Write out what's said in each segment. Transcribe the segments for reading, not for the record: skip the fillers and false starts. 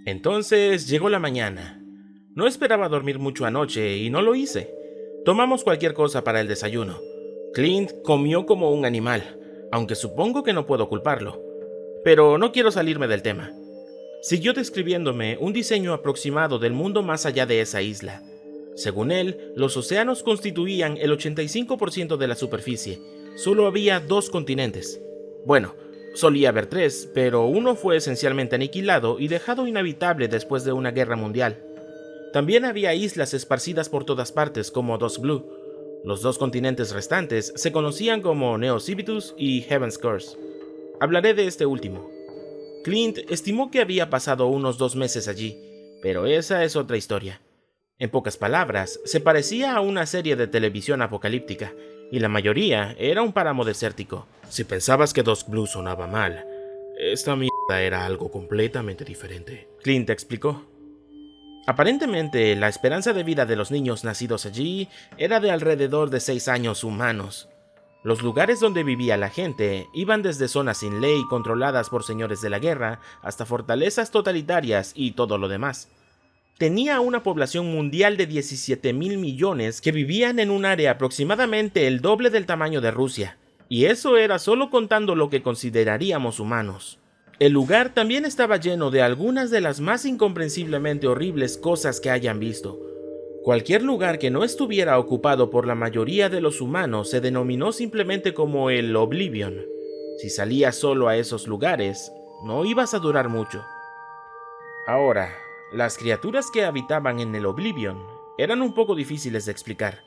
Entonces llegó la mañana. No esperaba dormir mucho anoche y no lo hice. Tomamos cualquier cosa para el desayuno. Clint comió como un animal, aunque supongo que no puedo culparlo. Pero no quiero salirme del tema. Siguió describiéndome un diseño aproximado del mundo más allá de esa isla. Según él, los océanos constituían el 85% de la superficie. Solo había 2 continentes. Bueno, solía haber 3, pero uno fue esencialmente aniquilado y dejado inhabitable después de una guerra mundial. También había islas esparcidas por todas partes como Dusk Blue. Los 2 continentes restantes se conocían como Neo Civitus y Heaven's Curse. Hablaré de este último. Clint estimó que había pasado unos 2 meses allí, pero esa es otra historia. En pocas palabras, se parecía a una serie de televisión apocalíptica, y la mayoría era un páramo desértico. Si pensabas que Dusk Blue sonaba mal, esta mierda era algo completamente diferente, Clint explicó. Aparentemente, la esperanza de vida de los niños nacidos allí era de alrededor de 6 años humanos. Los lugares donde vivía la gente iban desde zonas sin ley controladas por señores de la guerra hasta fortalezas totalitarias y todo lo demás. Tenía una población mundial de 17.000 millones que vivían en un área aproximadamente el doble del tamaño de Rusia, y eso era solo contando lo que consideraríamos humanos. El lugar también estaba lleno de algunas de las más incomprensiblemente horribles cosas que hayan visto. Cualquier lugar que no estuviera ocupado por la mayoría de los humanos se denominó simplemente como el Oblivion. Si salías solo a esos lugares, no ibas a durar mucho. Ahora, las criaturas que habitaban en el Oblivion eran un poco difíciles de explicar.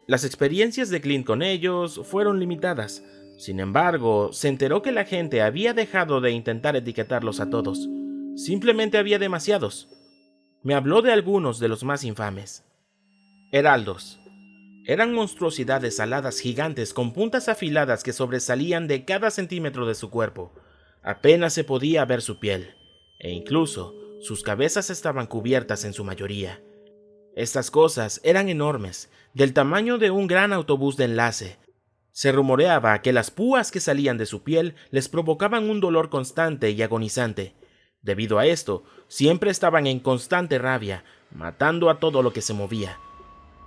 Las experiencias de Clint con ellos fueron limitadas. Sin embargo, se enteró que la gente había dejado de intentar etiquetarlos a todos. Simplemente había demasiados. Me habló de algunos de los más infames. Heraldos. Eran monstruosidades aladas gigantes con puntas afiladas que sobresalían de cada centímetro de su cuerpo. Apenas se podía ver su piel, e incluso sus cabezas estaban cubiertas en su mayoría. Estas cosas eran enormes, del tamaño de un gran autobús de enlace. Se rumoreaba que las púas que salían de su piel les provocaban un dolor constante y agonizante. Debido a esto, siempre estaban en constante rabia, matando a todo lo que se movía.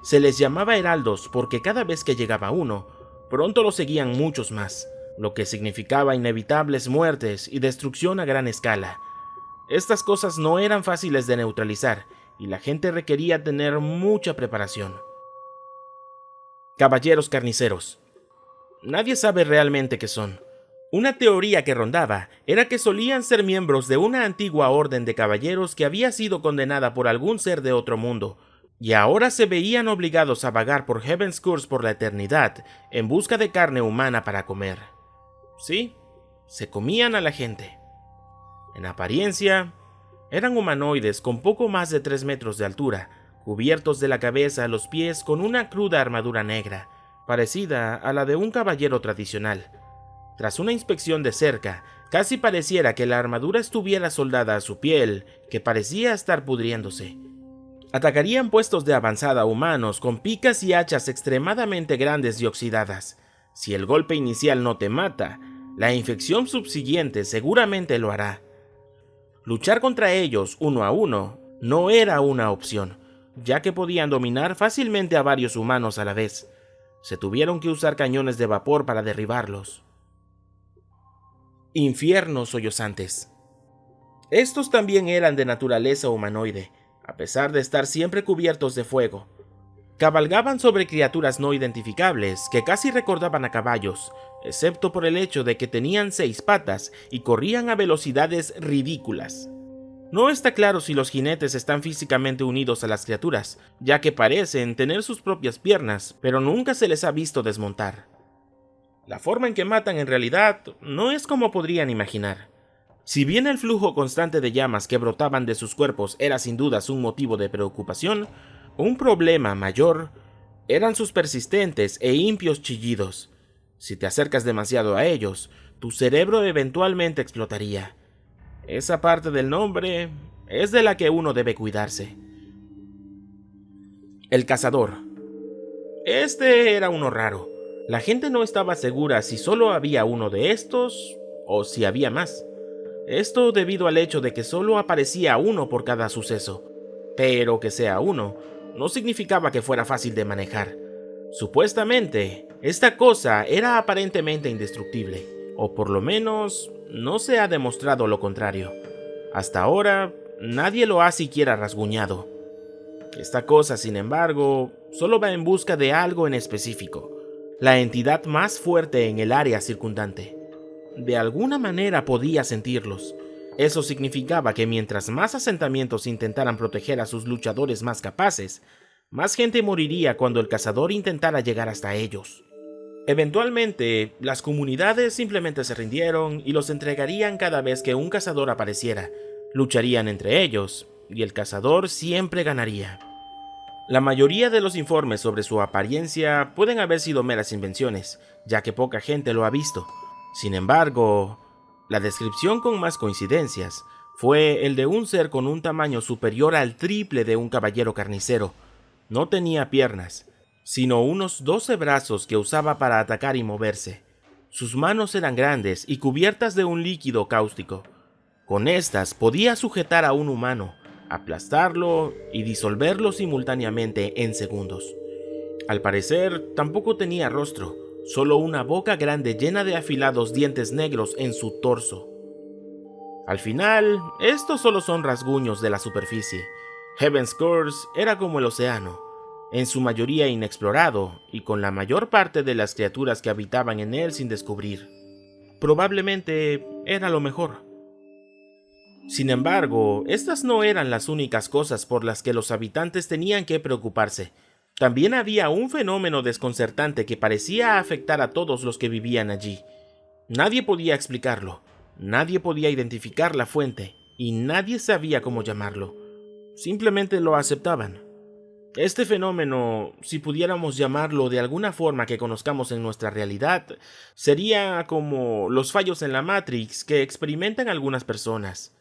Se les llamaba heraldos porque cada vez que llegaba uno, pronto lo seguían muchos más, lo que significaba inevitables muertes y destrucción a gran escala. Estas cosas no eran fáciles de neutralizar, y la gente requería tener mucha preparación. Caballeros carniceros. Nadie sabe realmente qué son. Una teoría que rondaba era que solían ser miembros de una antigua orden de caballeros que había sido condenada por algún ser de otro mundo, y ahora se veían obligados a vagar por Heaven's Curse por la eternidad en busca de carne humana para comer. Sí, se comían a la gente. En apariencia, eran humanoides con poco más de 3 metros de altura, cubiertos de la cabeza a los pies con una cruda armadura negra, parecida a la de un caballero tradicional. Tras una inspección de cerca, casi pareciera que la armadura estuviera soldada a su piel, que parecía estar pudriéndose. Atacarían puestos de avanzada humanos con picas y hachas extremadamente grandes y oxidadas. Si el golpe inicial no te mata, la infección subsiguiente seguramente lo hará. Luchar contra ellos uno a uno no era una opción, ya que podían dominar fácilmente a varios humanos a la vez. Se tuvieron que usar cañones de vapor para derribarlos. Infiernos sollozantes. Estos también eran de naturaleza humanoide, a pesar de estar siempre cubiertos de fuego. Cabalgaban sobre criaturas no identificables que casi recordaban a caballos, excepto por el hecho de que tenían 6 patas y corrían a velocidades ridículas. No está claro si los jinetes están físicamente unidos a las criaturas, ya que parecen tener sus propias piernas, pero nunca se les ha visto desmontar. La forma en que matan en realidad no es como podrían imaginar. Si bien el flujo constante de llamas que brotaban de sus cuerpos era sin dudas un motivo de preocupación, un problema mayor eran sus persistentes e impios chillidos. Si te acercas demasiado a ellos, tu cerebro eventualmente explotaría. Esa parte del nombre es de la que uno debe cuidarse. El cazador. Este era uno raro. La gente no estaba segura si solo había uno de estos o si había más. Esto debido al hecho de que solo aparecía uno por cada suceso. Pero que sea uno no significaba que fuera fácil de manejar. Supuestamente, esta cosa era aparentemente indestructible, o por lo menos no se ha demostrado lo contrario. Hasta ahora, nadie lo ha siquiera rasguñado. Esta cosa, sin embargo, solo va en busca de algo en específico, la entidad más fuerte en el área circundante. De alguna manera podía sentirlos. Eso significaba que mientras más asentamientos intentaran proteger a sus luchadores más capaces, más gente moriría cuando el cazador intentara llegar hasta ellos. Eventualmente, las comunidades simplemente se rindieron y los entregarían cada vez que un cazador apareciera. Lucharían entre ellos, y el cazador siempre ganaría. La mayoría de los informes sobre su apariencia pueden haber sido meras invenciones, ya que poca gente lo ha visto. Sin embargo, la descripción con más coincidencias fue el de un ser con un tamaño superior al triple de un caballero carnicero. No tenía piernas, sino unos 12 brazos que usaba para atacar y moverse. Sus manos eran grandes y cubiertas de un líquido cáustico. Con estas podía sujetar a un humano, aplastarlo y disolverlo simultáneamente en segundos. Al parecer, tampoco tenía rostro, solo una boca grande llena de afilados dientes negros en su torso. Al final, estos solo son rasguños de la superficie. Heaven's Curse era como el océano, en su mayoría inexplorado y con la mayor parte de las criaturas que habitaban en él sin descubrir. Probablemente era lo mejor. Sin embargo, estas no eran las únicas cosas por las que los habitantes tenían que preocuparse. También había un fenómeno desconcertante que parecía afectar a todos los que vivían allí. Nadie podía explicarlo, nadie podía identificar la fuente y nadie sabía cómo llamarlo. Simplemente lo aceptaban. Este fenómeno, si pudiéramos llamarlo de alguna forma que conozcamos en nuestra realidad, sería como los fallos en la Matrix que experimentan algunas personas.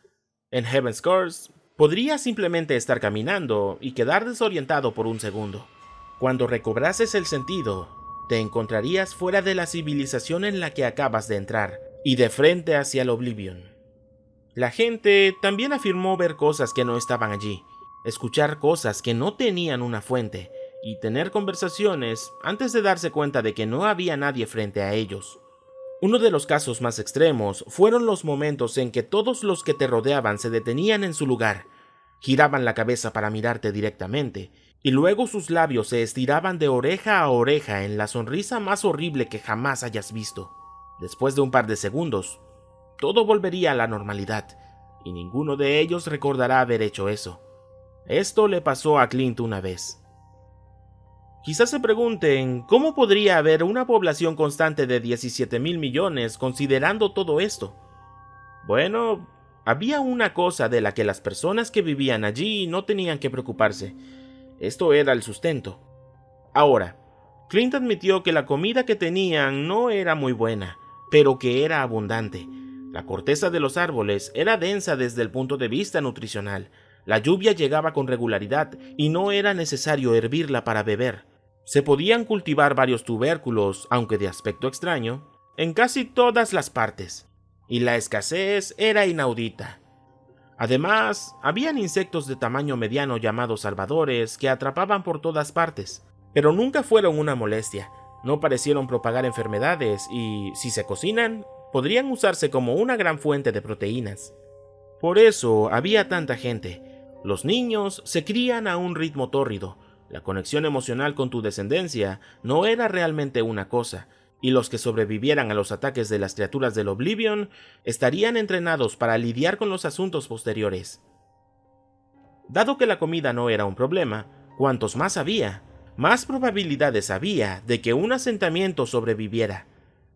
En Heaven's Curse, podrías simplemente estar caminando y quedar desorientado por un segundo. Cuando recobrases el sentido, te encontrarías fuera de la civilización en la que acabas de entrar y de frente hacia el Oblivion. La gente también afirmó ver cosas que no estaban allí, escuchar cosas que no tenían una fuente y tener conversaciones antes de darse cuenta de que no había nadie frente a ellos. Uno de los casos más extremos fueron los momentos en que todos los que te rodeaban se detenían en su lugar, giraban la cabeza para mirarte directamente, y luego sus labios se estiraban de oreja a oreja en la sonrisa más horrible que jamás hayas visto. Después de un par de segundos, todo volvería a la normalidad, y ninguno de ellos recordará haber hecho eso. Esto le pasó a Clint una vez. Quizás se pregunten, ¿cómo podría haber una población constante de 17,000 millones considerando todo esto? Bueno, había una cosa de la que las personas que vivían allí no tenían que preocuparse. Esto era el sustento. Ahora, Clint admitió que la comida que tenían no era muy buena, pero que era abundante. La corteza de los árboles era densa desde el punto de vista nutricional. La lluvia llegaba con regularidad y no era necesario hervirla para beber. Se podían cultivar varios tubérculos, aunque de aspecto extraño, en casi todas las partes, y la escasez era inaudita. Además, habían insectos de tamaño mediano llamados salvadores que atrapaban por todas partes, pero nunca fueron una molestia, no parecieron propagar enfermedades y, si se cocinan, podrían usarse como una gran fuente de proteínas. Por eso había tanta gente. Los niños se crían a un ritmo tórrido. La conexión emocional con tu descendencia no era realmente una cosa, y los que sobrevivieran a los ataques de las criaturas del Oblivion estarían entrenados para lidiar con los asuntos posteriores. Dado que la comida no era un problema, cuantos más había, más probabilidades había de que un asentamiento sobreviviera.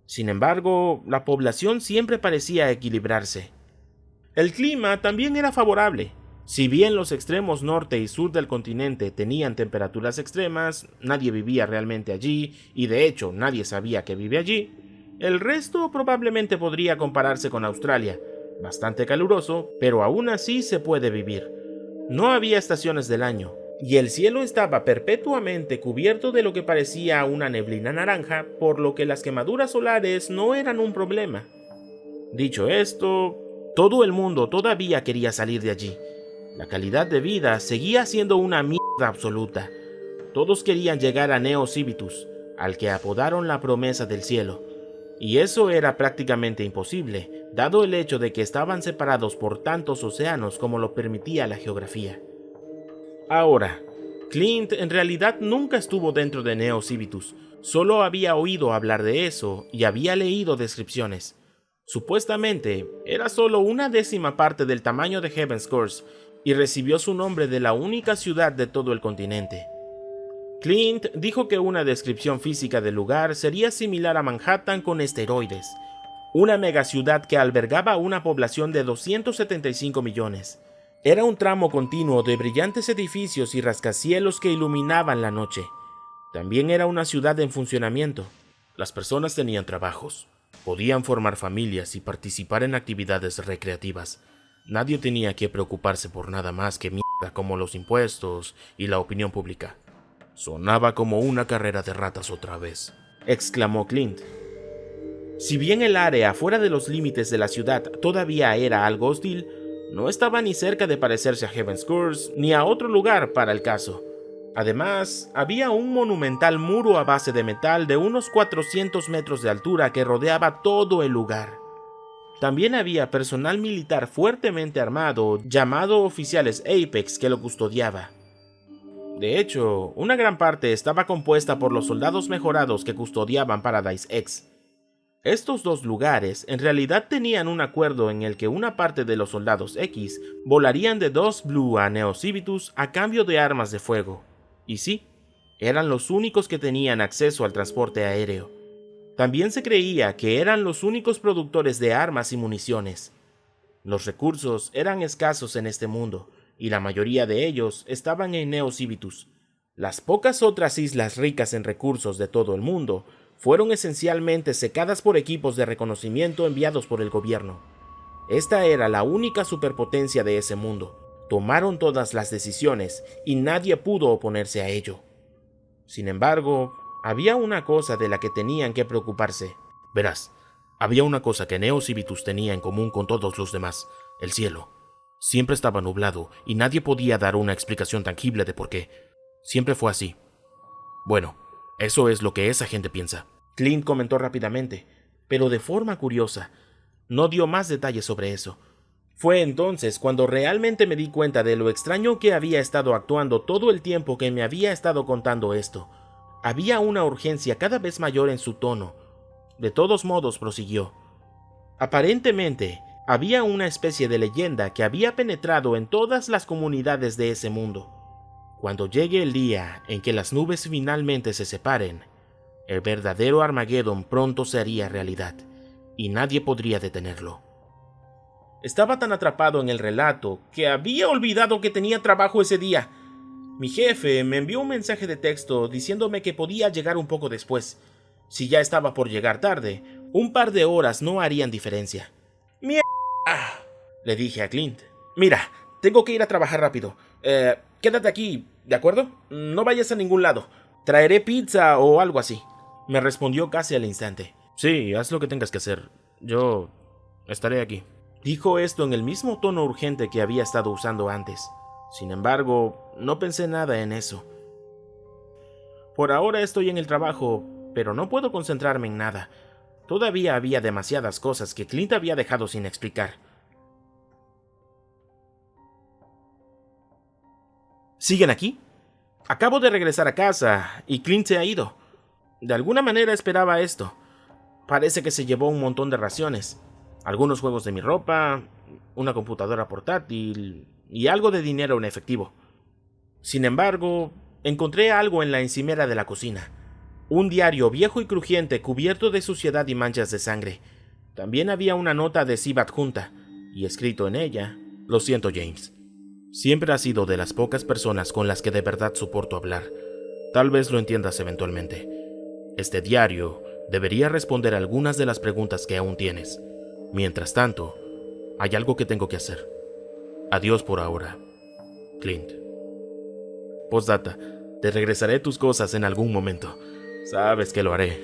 Sin embargo, la población siempre parecía equilibrarse. El clima también era favorable. Si bien los extremos norte y sur del continente tenían temperaturas extremas, nadie vivía realmente allí, y de hecho nadie sabía que vive allí, el resto probablemente podría compararse con Australia, bastante caluroso, pero aún así se puede vivir. No había estaciones del año, y el cielo estaba perpetuamente cubierto de lo que parecía una neblina naranja, por lo que las quemaduras solares no eran un problema. Dicho esto, Todo el mundo todavía quería salir de allí. La calidad de vida seguía siendo una mierda absoluta. Todos querían llegar a Neo Civitus, al que apodaron la promesa del cielo. Y eso era prácticamente imposible, dado el hecho de que estaban separados por tantos océanos como lo permitía la geografía. Ahora, Clint en realidad nunca estuvo dentro de Neo Civitus, solo había oído hablar de eso y había leído descripciones. Supuestamente, era solo una décima parte del tamaño de Heaven's Curse y recibió su nombre de la única ciudad de todo el continente. Clint dijo que una descripción física del lugar sería similar a Manhattan con esteroides, una megaciudad que albergaba una población de 275 millones. Era un tramo continuo de brillantes edificios y rascacielos que iluminaban la noche. También era una ciudad en funcionamiento. Las personas tenían trabajos, podían formar familias y participar en actividades recreativas. Nadie tenía que preocuparse por nada más que mierda como los impuestos y la opinión pública. Sonaba como una carrera de ratas otra vez, exclamó Clint. Si bien el área fuera de los límites de la ciudad todavía era algo hostil, no estaba ni cerca de parecerse a Heaven's Curse ni a otro lugar para el caso. Además, había un monumental muro a base de metal de unos 400 metros de altura que rodeaba todo el lugar. También había personal militar fuertemente armado, llamado oficiales Apex, que lo custodiaba. De hecho, una gran parte estaba compuesta por los soldados mejorados que custodiaban Paradise X. Estos dos lugares en realidad tenían un acuerdo en el que una parte de los soldados X volarían de Dust Blue a Neo Civitus a cambio de armas de fuego. Y sí, eran los únicos que tenían acceso al transporte aéreo. También se creía que eran los únicos productores de armas y municiones. Los recursos eran escasos en este mundo, y la mayoría de ellos estaban en Neo Civitus. Las pocas otras islas ricas en recursos de todo el mundo fueron esencialmente secadas por equipos de reconocimiento enviados por el gobierno. Esta era la única superpotencia de ese mundo. Tomaron todas las decisiones y nadie pudo oponerse a ello. Sin embargo, había una cosa de la que tenían que preocuparse. Verás, había una cosa que Neo Civitus tenía en común con todos los demás: el cielo. Siempre estaba nublado y nadie podía dar una explicación tangible de por qué. Siempre fue así. Bueno, eso es lo que esa gente piensa. Clint comentó rápidamente, pero de forma curiosa. No dio más detalles sobre eso. Fue entonces cuando realmente me di cuenta de lo extraño que había estado actuando todo el tiempo que me había estado contando esto. Había una urgencia cada vez mayor en su tono. De todos modos, prosiguió. Aparentemente, había una especie de leyenda que había penetrado en todas las comunidades de ese mundo. Cuando llegue el día en que las nubes finalmente se separen, el verdadero Armageddon pronto sería realidad, y nadie podría detenerlo. Estaba tan atrapado en el relato que había olvidado que tenía trabajo ese día. Mi jefe me envió un mensaje de texto diciéndome que podía llegar un poco después. Si ya estaba por llegar tarde, un par de horas no harían diferencia. ¡Mierda!, le dije a Clint. Mira, tengo que ir a trabajar rápido. Quédate aquí, ¿de acuerdo? No vayas a ningún lado. Traeré pizza o algo así. Me respondió casi al instante. Sí, haz lo que tengas que hacer. Yo estaré aquí. Dijo esto en el mismo tono urgente que había estado usando antes. Sin embargo, no pensé nada en eso. Por ahora estoy en el trabajo, pero no puedo concentrarme en nada. Todavía había demasiadas cosas que Clint había dejado sin explicar. ¿Siguen aquí? Acabo de regresar a casa y Clint se ha ido. De alguna manera esperaba esto. Parece que se llevó un montón de raciones. Algunos juegos de mi ropa, una computadora portátil y algo de dinero en efectivo. Sin embargo, encontré algo en la encimera de la cocina. Un diario viejo y crujiente cubierto de suciedad y manchas de sangre. También había una nota adhesiva adjunta, y escrito en ella: Lo siento, James. Siempre has sido de las pocas personas con las que de verdad soporto hablar. Tal vez lo entiendas eventualmente. Este diario debería responder algunas de las preguntas que aún tienes. Mientras tanto, hay algo que tengo que hacer. Adiós por ahora, Clint. Postdata, te regresaré tus cosas en algún momento. Sabes que lo haré.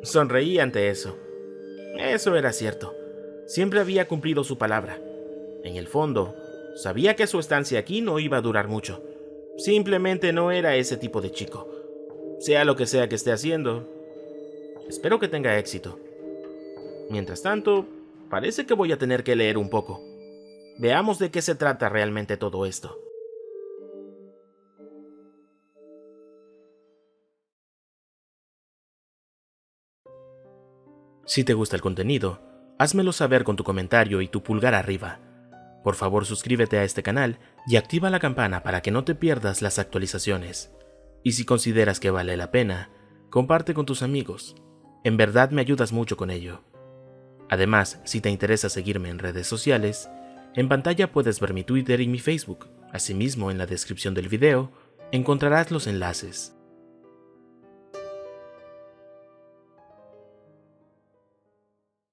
Sonreí ante eso. Eso era cierto. Siempre había cumplido su palabra. En el fondo, sabía que su estancia aquí no iba a durar mucho. Simplemente no era ese tipo de chico. Sea lo que sea que esté haciendo, espero que tenga éxito. Mientras tanto, parece que voy a tener que leer un poco. Veamos de qué se trata realmente todo esto. Si te gusta el contenido, házmelo saber con tu comentario y tu pulgar arriba. Por favor, suscríbete a este canal y activa la campana para que no te pierdas las actualizaciones. Y si consideras que vale la pena, comparte con tus amigos. En verdad me ayudas mucho con ello. Además, si te interesa seguirme en redes sociales, en pantalla puedes ver mi Twitter y mi Facebook. Asimismo, en la descripción del video encontrarás los enlaces.